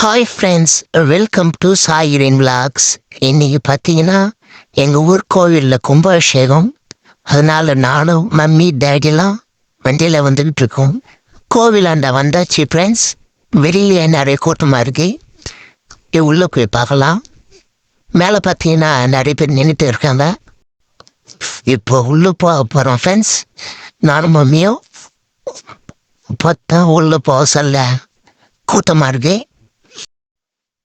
Hi friends, welcome to சாயிரின் vlogs. இன்னைக்கு பார்த்தீங்கன்னா எங்கள் ஊர் கோவிலில் கும்பாபிஷேகம். அதனால நானும் மம்மி டேடிலாம் வண்டியில் வந்துக்கிட்டு இருக்கோம். கோவிலாண்ட வந்தாச்சு ஃப்ரெண்ட்ஸ். வெளியே நிறைய கூட்டமாக இருக்கு. உள்ளே போய் பார்க்கலாம். மேலே பார்த்தீங்கன்னா நிறைய பேர் நின்றுட்டு இருக்காங்க. இப்போ உள்ளே போகிறோம் ஃப்ரெண்ட்ஸ். நானும் மம்மியும் பார்த்தா உள்ளே போக சொல்ல கூட்டமாக இருக்கு.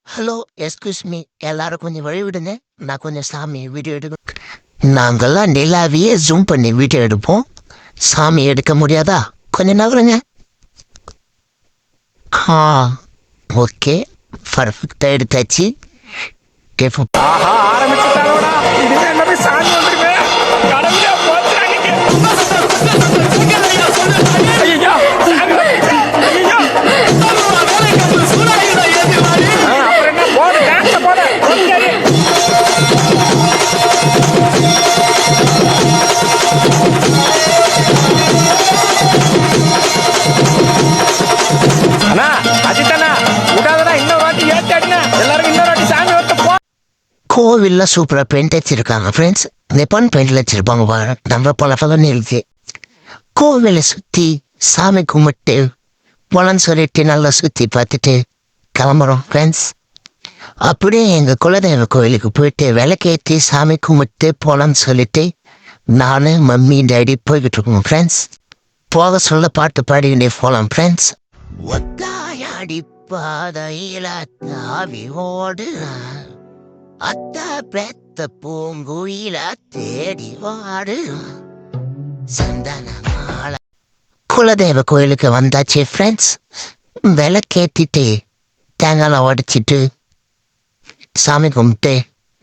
ஹலோ, எஸ்கியூஸ் மீ, எல்லாரும் கொஞ்சம் வழி விடுங்க. நான் கொஞ்சம் சாமி வீடியோ எடுக்கணும். நாங்கள்லாம் நிலாவையே ஜூம் பண்ணி வீடியோ எடுப்போம். சாமி எடுக்க முடியாதா? கொஞ்சம் நகருங்க. ஓகே, பர்ஃபெக்டாக எடுத்தாச்சு. கோவில்ல சூப்பராக பெயிண்ட் வச்சிருக்காங்க ஃப்ரெண்ட்ஸ். நெப்பான் பெயிண்டில் வச்சிருப்பாங்க பாரு. நம்ம பல இருக்கு. கோவிலை சுற்றி சாமி கும்பிட்டு போலன்னு சொல்லிட்டு நல்லா சுற்றி பார்த்துட்டு கிளம்புறோம் ஃப்ரெண்ட்ஸ். அப்படியே எங்கள் குலதெய்வ கோவிலுக்கு போயிட்டு விளக்கேற்றி சாமி கும்பிட்டு போலான்னு சொல்லிட்டு நான் மம்மி டேடி போய்கிட்டு இருக்கோம் ஃப்ரெண்ட்ஸ். போக சொல்ல பாட்டு பாடிக்கிட்டே போகலாம் ஃப்ரெண்ட்ஸ். ஒத்தாயாடி பாதையில தாவி ஓடு அத்த பெத்த பூங்குயில தேடி வாடு சந்தன மாலை. குலதெய்வ கோயிலுக்கு வந்தாச்சு ஃப்ரெண்ட்ஸ். விளக்கேற்றிட்டு தேங்காய் உடைச்சிட்டு சாமி கும்பிட்டு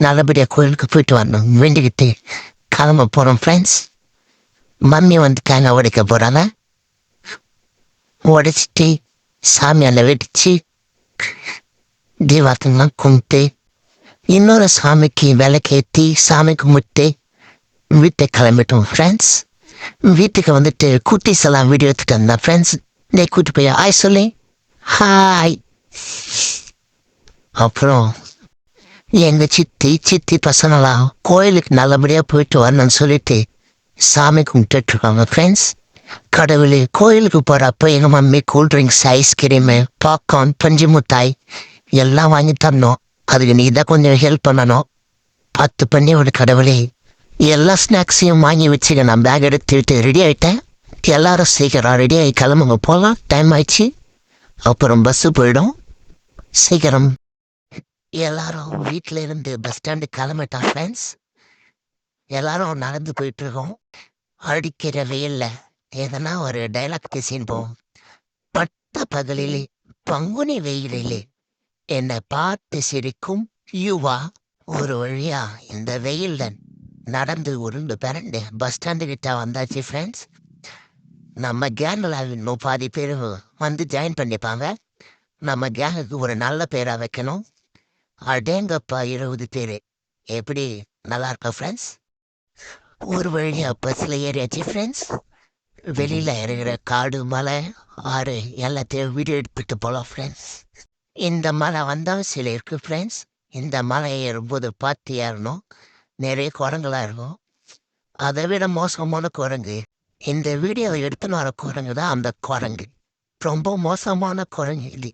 நல்லபடியாக கோயிலுக்கு போயிட்டு வரணும் வேண்டிக்கிட்டு கிளம்ப போகிறோம் ஃப்ரெண்ட்ஸ். மம்மி வந்து தேங்காய் உடைக்க போகிறாங்க. உடைச்சிட்டு சாமியால் வெடிச்சு தீபாவளிலாம் கும்பிட்டு இன்னொரு சாமிக்கு விளக்கேற்றி சாமி கும்பிட்டு வீட்டை கிளம்பிட்டோம் ஃப்ரெண்ட்ஸ். வீட்டுக்கு வந்துட்டு குட்டீஸ் எல்லாம் வீடியோ எடுத்துட்டு வந்தேன் ஃப்ரெண்ட்ஸ். நீ கூட்டி போய் ஹாய் சொல்லி ஹாய். அப்புறம் எங்கள் சித்தி பசங்களாம் கோயிலுக்கு நல்லபடியாக போயிட்டு வரணும்னு சொல்லிட்டு சாமி கும்பிட்டுருக்காங்க ஃப்ரெண்ட்ஸ். கடவுளே, கோயிலுக்கு போகிறப்ப எங்கள் மம்மி கூல்ட்ரிங்க்ஸ், ஐஸ்கிரீமு, பாப்கார்ன், பஞ்சு மிட்டாய் எல்லாம் வாங்கி தரணும். அதுக்கு நீ தான் கொஞ்சம் ஹெல்ப் பண்ணணும். 10 பண்ணி ஒரு கடவுளே. எல்லா ஸ்நாக்ஸையும் வாங்கி வச்சுக்க. நான் பேக் எடுத்துக்கிட்டு ரெடி ஆகிட்டேன். எல்லாரும் சீக்கிரம் ரெடி ஆகி கிளம்புங்க, போகலாம். டைம் ஆயிடுச்சு. அப்புறம் பஸ்ஸு போயிடும் சீக்கிரம். எல்லாரும் வீட்டில் இருந்து பஸ் ஸ்டாண்டு கிளம்பிட்டான் ஃப்ரெண்ட்ஸ். எல்லாரும் நடந்து போயிட்டுருக்கோம். அடிக்கிற வெயிலில் எதனா ஒரு டைலாக் பேசின்போம். பட்ட பகலிலே பங்குனி வெயிலிலே என்னை பார்த்து சிரிக்கும் யுவா. ஒரு வழியா இந்த வெயில்ல நடந்து உருண்டு பிறண்டு பஸ் ஸ்டாண்டு கிட்ட வந்தாச்சு ஃப்ரெண்ட்ஸ். நம்ம கேங்கில் இன்னும் பாதி பேர் வந்து ஜாயின் பண்ணிப்பாங்க. நம்ம கேங்குக்கு ஒரு நல்ல பேராக வைக்கணும். அடேங்கப்பா, 20 பேர். எப்படி நல்லா இருக்கா ஃப்ரெண்ட்ஸ்? ஒரு வழியா பஸ்ஸில் ஏறியாச்சு ஃப்ரெண்ட்ஸ். வெளியில் இருக்கிற காடு, மலை, ஆறு எல்லாத்தையும் வீடியோ எடுத்துட்டு போகலாம் ஃப்ரெண்ட்ஸ். இந்த மலை வந்தால் சில இருக்குது ஃப்ரெண்ட்ஸ். இந்த மலை ஏறும்போது பார்த்து ஏறணும். நிறைய குரங்குலாம் இருக்கும். அதை விட மோசமான குரங்கு இந்த வீடியோவை எடுத்துன்னு வர குரங்கு தான். அந்த குரங்கு ரொம்ப மோசமான குரங்கு இது.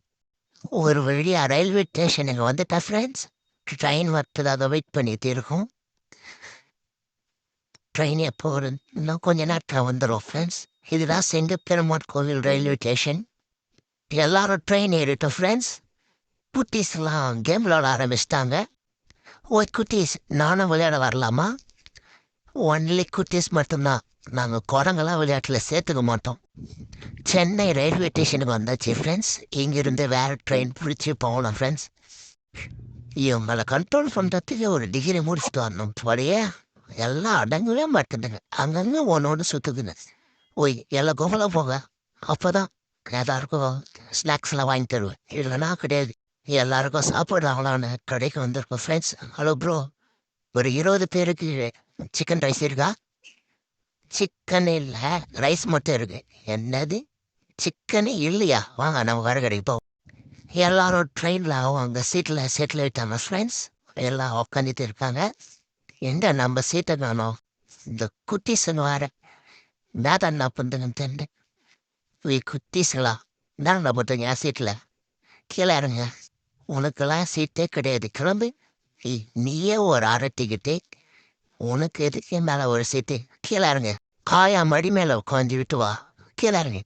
ஒரு வழியாக ரயில்வே ஸ்டேஷனுக்கு வந்துட்டா ஃப்ரெண்ட்ஸ். ட்ரெயின் வரத்துக்காக வெயிட் பண்ணிட்டு இருக்கோம். ட்ரெயின் எப்போ வரும்? இன்னும் கொஞ்ச நேரத்தில் வந்துடும் ஃப்ரெண்ட்ஸ். இதுதான் செங்கப்பெருமாள் கோவில் ரயில்வே ஸ்டேஷன். எல்லாரும் ட்ரெயின் ஏறிட்டோம் ஃப்ரெண்ட்ஸ். குட்டீஸ்லாம் கேம் விளையாட ஆரம்பிச்சிட்டாங்க. குட்டீஸ், நானும் விளையாட வரலாமா? ஒன்லி குட்டீஸ் மட்டும்தான். நாங்கள் குரங்கெல்லாம் விளையாட்டில் சேர்த்துக்க மாட்டோம். சென்னை ரயில்வே ஸ்டேஷனுக்கு வந்தாச்சு ஃப்ரெண்ட்ஸ். இங்கிருந்து வேறு ட்ரெயின் பிடிச்சி போகலாம் ஃப்ரெண்ட்ஸ். இவங்களை கண்ட்ரோல் பண்ணுறதுக்கு ஒரு டிகிரி முடிச்சுட்டு வரணும். படியே எல்லாம் அடங்கவே மாட்டேங்குதுங்க. அங்கங்கே ஒன்று சுற்றுதுங்க. எல்லாம் கோவலாக போக. அப்போ தான் எல்லாருக்கும் ஸ்நாக்ஸ்லாம் வாங்கி தருவேன். இல்லைன்னா கிடையாது. எல்லாருக்கும் சாப்பிட்றாங்களான்னு கடைக்கு வந்திருக்கோம் ஃப்ரெண்ட்ஸ். ஹலோ ப்ரோ, ஒரு 20 பேருக்கு சிக்கன் ரைஸ் இருக்கா? சிக்கன் இல்லை, ரைஸ் மட்டும் இருக்கு. என்னது சிக்கனே இல்லையா? வாங்க நம்ம வர கடைக்கு போவோம். எல்லாரும் ட்ரெயினில் அவங்க சீட்டில் செட்டில் ஆயிட்டாங்க ஃப்ரெண்ட்ஸ். எல்லாம் உட்காந்துட்டு இருக்காங்க. எங்க நம்ம சீட்டை காணோம். இந்த குட்டீஸுங்க வேற என்னதான் என்ன பண்ணுறதுன்னு தெரியல. குட்டீஸுங்களா என்ன பண்ணுறீங்க என் சீட்டில்? கீழே இறங்க. உனக்கெல்லாம் சீட்டே கிடையாது, கிளம்பு. நீயே ஒரு அரை டிக்கெட்டு, உனக்கு எதுக்கு மேலே ஒரு சீட்டு? கீழே இறங்க. காயா மடி மேலே உட்காந்து விட்டு வா. கீழே இறங்க.